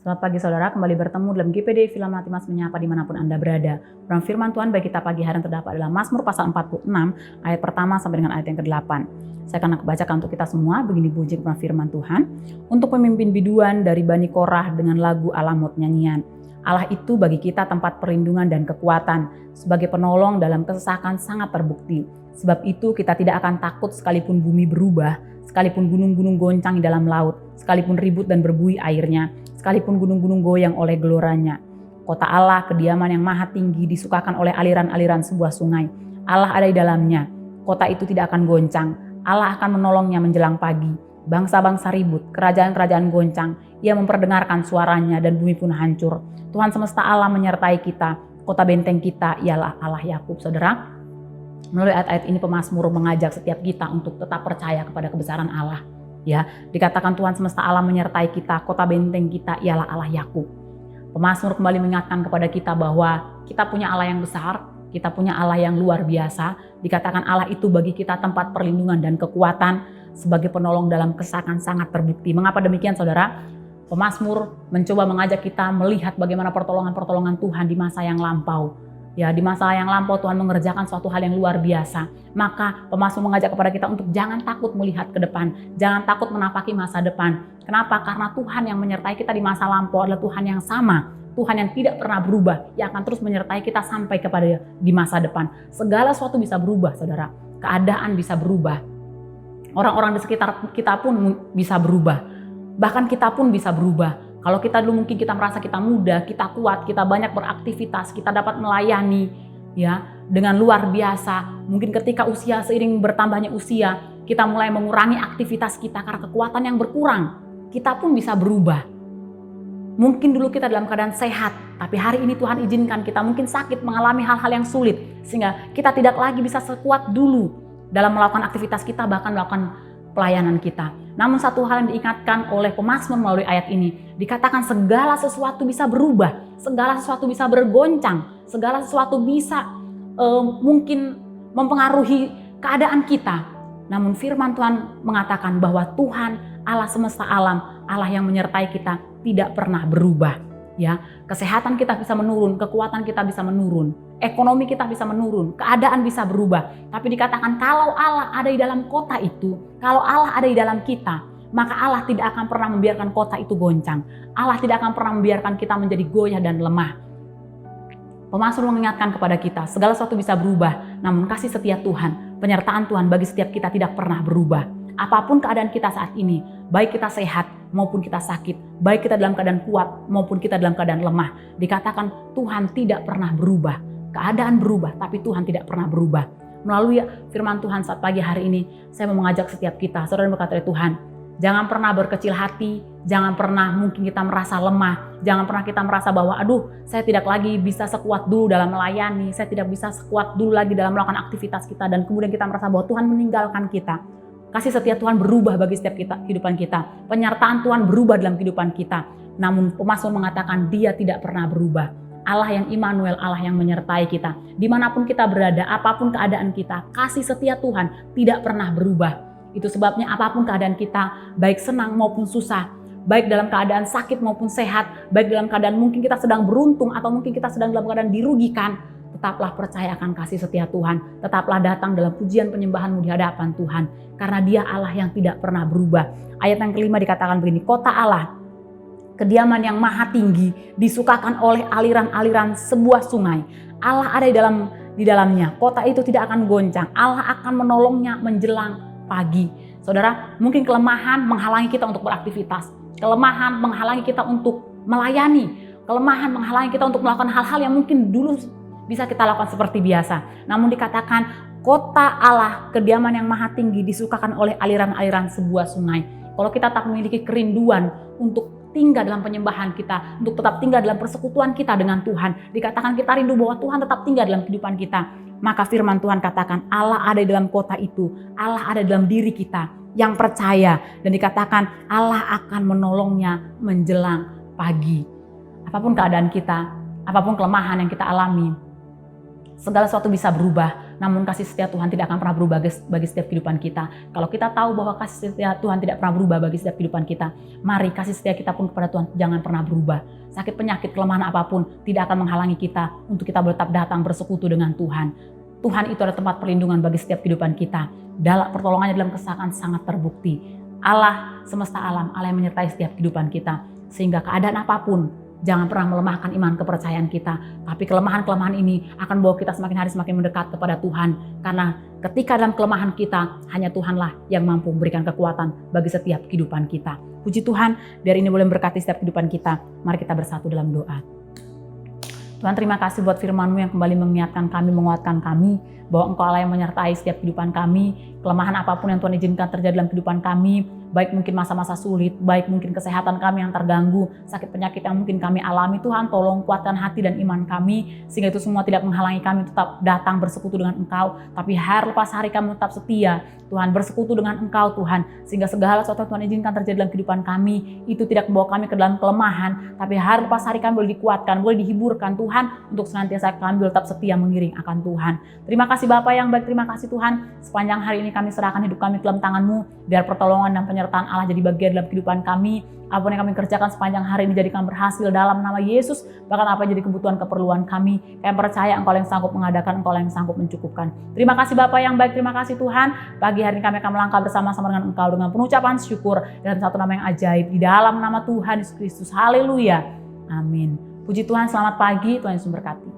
Selamat pagi saudara, kembali bertemu dalam GPD Film Matimas Menyapa dimanapun Anda berada. Dalam firman Tuhan bagi kita pagi hari yang terdapat adalah Mazmur pasal 46 ayat pertama sampai dengan ayat yang ke-8. Saya akan bacakan untuk kita semua, begini bunyi firman Tuhan. Untuk pemimpin biduan dari Bani Korah dengan lagu Alamot nyanyian. Allah itu bagi kita tempat perlindungan dan kekuatan, sebagai penolong dalam kesesakan sangat terbukti. Sebab itu kita tidak akan takut sekalipun bumi berubah, sekalipun gunung-gunung goncang di dalam laut, sekalipun ribut dan berbuih airnya, sekalipun gunung-gunung goyang oleh geloranya. Kota Allah, kediaman yang maha tinggi, disukakan oleh aliran-aliran sebuah sungai. Allah ada di dalamnya. Kota itu tidak akan goncang. Allah akan menolongnya menjelang pagi. Bangsa-bangsa ribut, kerajaan-kerajaan goncang. Ia memperdengarkan suaranya dan bumi pun hancur. Tuhan semesta alam menyertai kita. Kota benteng kita ialah Allah Yakub. Saudara, melalui ayat-ayat ini pemazmur mengajak setiap kita untuk tetap percaya kepada kebesaran Allah. Ya, dikatakan Tuhan semesta alam menyertai kita, kota benteng kita ialah Allah Yakub. Pemazmur kembali mengingatkan kepada kita bahwa kita punya Allah yang besar, kita punya Allah yang luar biasa. Dikatakan Allah itu bagi kita tempat perlindungan dan kekuatan, sebagai penolong dalam kesesakan sangat terbukti. Mengapa demikian saudara? Pemazmur mencoba mengajak kita melihat bagaimana pertolongan-pertolongan Tuhan di masa yang lampau. Ya, di masa yang lampau Tuhan mengerjakan suatu hal yang luar biasa. Maka pemazmur mengajak kepada kita untuk jangan takut melihat ke depan, jangan takut menapaki masa depan. Kenapa? Karena Tuhan yang menyertai kita di masa lampau adalah Tuhan yang sama, Tuhan yang tidak pernah berubah, yang akan terus menyertai kita sampai kepada di masa depan. Segala sesuatu bisa berubah, saudara. Keadaan bisa berubah. Orang-orang di sekitar kita pun bisa berubah. Bahkan kita pun bisa berubah. Kalau kita dulu mungkin kita merasa kita muda, kita kuat, kita banyak beraktivitas, kita dapat melayani ya dengan luar biasa. Mungkin ketika usia seiring bertambahnya usia, kita mulai mengurangi aktivitas kita karena kekuatan yang berkurang. Kita pun bisa berubah. Mungkin dulu kita dalam keadaan sehat, tapi hari ini Tuhan izinkan kita mungkin sakit, mengalami hal-hal yang sulit sehingga kita tidak lagi bisa sekuat dulu dalam melakukan aktivitas kita, bahkan melakukan pelayanan kita. Namun satu hal yang diingatkan oleh pemazmur melalui ayat ini, dikatakan segala sesuatu bisa berubah, segala sesuatu bisa bergoncang, segala sesuatu bisa mungkin mempengaruhi keadaan kita. Namun firman Tuhan mengatakan bahwa Tuhan Allah semesta alam, Allah yang menyertai kita tidak pernah berubah. Ya, kesehatan kita bisa menurun, kekuatan kita bisa menurun, ekonomi kita bisa menurun, keadaan bisa berubah. Tapi dikatakan kalau Allah ada di dalam kota itu, kalau Allah ada di dalam kita, maka Allah tidak akan pernah membiarkan kota itu goncang. Allah tidak akan pernah membiarkan kita menjadi goyah dan lemah. Pemazmur mengingatkan kepada kita, segala sesuatu bisa berubah, namun kasih setia Tuhan, penyertaan Tuhan bagi setiap kita tidak pernah berubah. Apapun keadaan kita saat ini, baik kita sehat maupun kita sakit, baik kita dalam keadaan kuat maupun kita dalam keadaan lemah, dikatakan Tuhan tidak pernah berubah. Keadaan berubah, tapi Tuhan tidak pernah berubah. Melalui firman Tuhan saat pagi hari ini, saya mau mengajak setiap kita, saudara berkata Tuhan, jangan pernah berkecil hati, jangan pernah mungkin kita merasa lemah, jangan pernah kita merasa bahwa aduh saya tidak lagi bisa sekuat dulu dalam melayani, saya tidak bisa sekuat dulu lagi dalam melakukan aktivitas kita, dan kemudian kita merasa bahwa Tuhan meninggalkan kita. Kasih setia Tuhan berubah bagi setiap kehidupan kita. Penyertaan Tuhan berubah dalam kehidupan kita. Namun pemazmur mengatakan dia tidak pernah berubah. Allah yang Immanuel, Allah yang menyertai kita. Dimanapun kita berada, apapun keadaan kita, kasih setia Tuhan tidak pernah berubah. Itu sebabnya apapun keadaan kita, baik senang maupun susah, baik dalam keadaan sakit maupun sehat, baik dalam keadaan mungkin kita sedang beruntung atau mungkin kita sedang dalam keadaan dirugikan, tetaplah percaya akan kasih setia Tuhan. Tetaplah datang dalam pujian penyembahanmu di hadapan Tuhan. Karena dia Allah yang tidak pernah berubah. Ayat yang kelima dikatakan begini, kota Allah, kediaman yang maha tinggi, disukakan oleh aliran-aliran sebuah sungai. Allah ada di dalamnya. Kota itu tidak akan goncang. Allah akan menolongnya menjelang pagi. Saudara, mungkin kelemahan menghalangi kita untuk beraktivitas. Kelemahan menghalangi kita untuk melayani. Kelemahan menghalangi kita untuk melakukan hal-hal yang mungkin dulu bisa kita lakukan seperti biasa. Namun dikatakan kota Allah, kediaman yang maha tinggi, disukakan oleh aliran-aliran sebuah sungai. Kalau kita tak memiliki kerinduan untuk tinggal dalam penyembahan kita, untuk tetap tinggal dalam persekutuan kita dengan Tuhan, dikatakan kita rindu bahwa Tuhan tetap tinggal dalam kehidupan kita, maka firman Tuhan katakan Allah ada di dalam kota itu, Allah ada dalam diri kita yang percaya, dan dikatakan Allah akan menolongnya menjelang pagi. Apapun keadaan kita, apapun kelemahan yang kita alami, segala sesuatu bisa berubah. namun kasih setia Tuhan tidak akan pernah berubah bagi setiap kehidupan kita. Kalau kita tahu bahwa kasih setia Tuhan tidak pernah berubah bagi setiap kehidupan kita, mari kasih setia kita pun kepada Tuhan jangan pernah berubah. Sakit, penyakit, kelemahan apapun tidak akan menghalangi kita untuk kita tetap datang bersekutu dengan Tuhan. Tuhan itu adalah tempat perlindungan bagi setiap kehidupan kita. Dalam pertolongannya dalam kesesakan sangat terbukti. Allah semesta alam, Allah yang menyertai setiap kehidupan kita. Sehingga keadaan apapun, jangan pernah melemahkan iman kepercayaan kita. Tapi kelemahan-kelemahan ini akan membawa kita semakin hari semakin mendekat kepada Tuhan. Karena ketika dalam kelemahan kita, hanya Tuhanlah yang mampu memberikan kekuatan bagi setiap kehidupan kita. Puji Tuhan, biar ini boleh memberkati setiap kehidupan kita. Mari kita bersatu dalam doa. Tuhan, terima kasih buat firman-Mu yang kembali mengingatkan kami, menguatkan kami, bahwa Engkau Allah yang menyertai setiap kehidupan kami. Kelemahan apapun yang Tuhan izinkan terjadi dalam kehidupan kami, baik mungkin masa-masa sulit, baik mungkin kesehatan kami yang terganggu, sakit penyakit yang mungkin kami alami, Tuhan tolong kuatkan hati dan iman kami, sehingga itu semua tidak menghalangi kami tetap datang bersekutu dengan Engkau, tapi hari lepas hari kami tetap setia, Tuhan, bersekutu dengan Engkau Tuhan, sehingga segala sesuatu Tuhan izinkan terjadi dalam kehidupan kami, itu tidak membawa kami ke dalam kelemahan, tapi hari lepas hari kami boleh dikuatkan, boleh dihiburkan Tuhan, untuk senantiasa kami tetap setia mengiring akan Tuhan. Terima kasih Bapa yang baik, terima kasih Tuhan, sepanjang hari ini kami serahkan hidup kami ke dalam tangan-Mu, biar pertolongan dan penyertaan Allah jadi bagian dalam kehidupan kami. Apa yang kami kerjakan sepanjang hari ini jadikan berhasil dalam nama Yesus. Bahkan apa yang jadi kebutuhan keperluan kami, kami percaya Engkau yang sanggup mengadakan, Engkau yang sanggup mencukupkan. Terima kasih Bapa yang baik, terima kasih Tuhan. Pagi hari ini kami akan melangkah bersama-sama dengan Engkau dengan pengucapan syukur dalam satu nama yang ajaib, di dalam nama Tuhan Yesus Kristus. Haleluya. Amin. Puji Tuhan, selamat pagi, Tuhan Yesus memberkati.